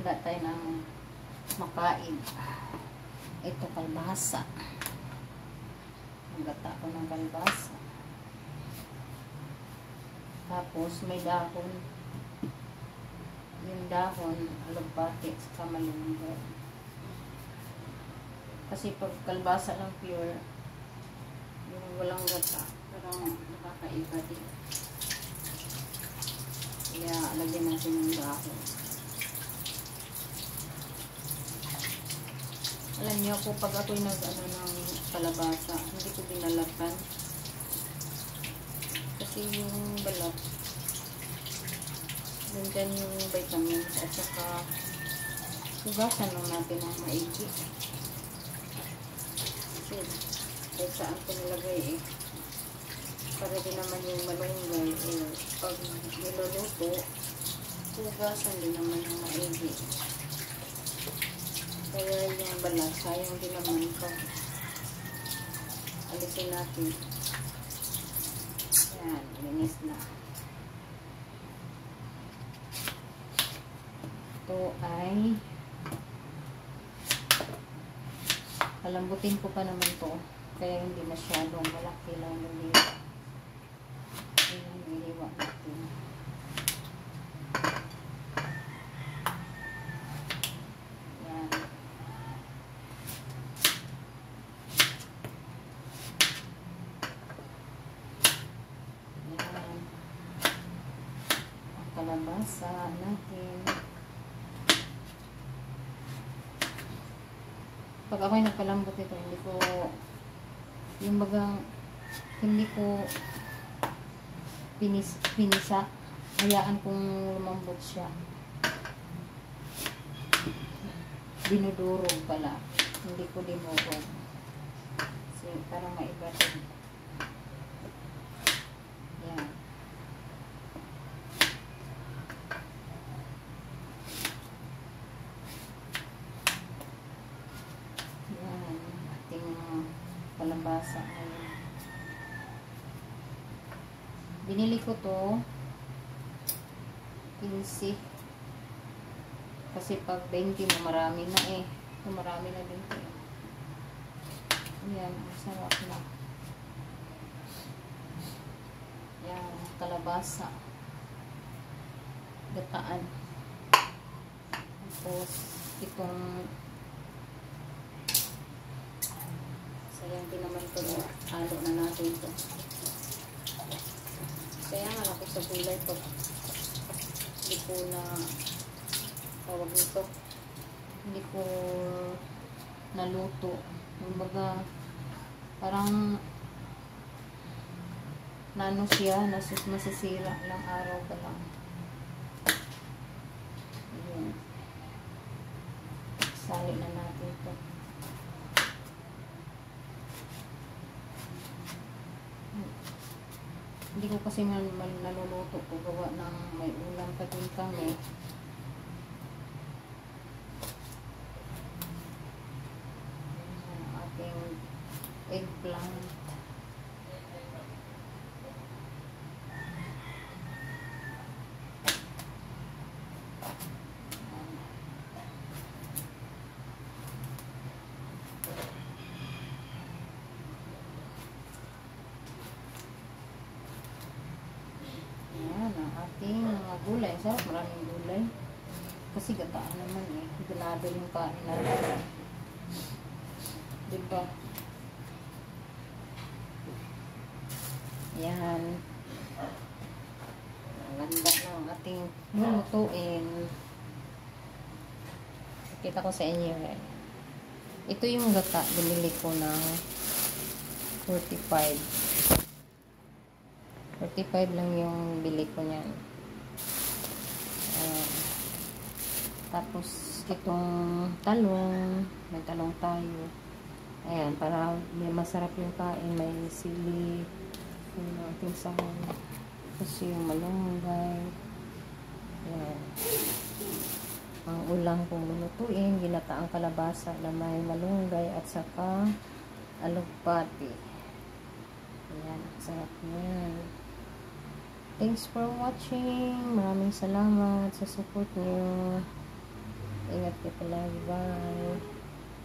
handa tayo ng makain. Ito kalbasa. Magata ko ng kalbasa. Tapos may dahon. Yung dahon, alugbati, saka malunggay. Kasi pag kalbasa lang pure, yung walang gata, parang nakakaiba din. Kaya lagyan natin ng dahon. Alam niyo po, pag ako'y nag-ano ng kalabasa, hindi ko binalatan. Kasi yung balat, nandyan yung vitamins at saka hugasan lang natin ng maigi. Kasi kahit saan ko nilagay para din naman yung malunggay pag niluluto, hugasan din naman ng maigi. Kaya yung balat, sayang din naman pag alisin natin. Yan, linis na. Ito ay palambutin ko pa naman to. Kaya hindi masyadong malaki lang yung hiwa natin. Yan. Yan. Ang kalabasa natin. Pag ako'y nagpalambot ito, hindi ko pinisa. Hayaan kong lumambot siya. Dinudurog pala. Hindi ko dinurog. Kasi parang maiba din. Yan. Yan. Ating palabasa ngayon. Binili ko to 15. Kasi pag 20 na marami na ito marami na din ito. Ayan, sarap na. Yan, kalabasa. Gataan. Tapos itong sayang din naman ito. Halo na natin ito. Kaya nga ako sa gulay pag hindi ko na tawag nito, hindi ko naluto. Kumbaga parang nano siya, masisira lang araw pa lang. Ayan. Sali na natin ito. Hindi ko kasi naluluto ko gawa ng may ulam pa din kami. Ang ating eggplant. Ating mga gulay. Sarap, maraming gulay. Kasi gataan naman Ganado yung kain natin. Diba? Yan. Ang ganda ng ating lulutuin. Kita ko sa inyo. Ito yung gata. Binili ko ng 45. 45 lang yung bili ko niyan. Tapos itong talong, may talong tayo. Ayan, para may masarap yung kain, may sili, yung ating sahon. Tapos yung malunggay. Ayan. Ang ulang kong lulutuin, ginataang kalabasa na may malunggay at saka alugbati. Ayan, sarap yan. Thanks for watching. Maraming salamat sa support niyo. Ingat ka palagi. Bye.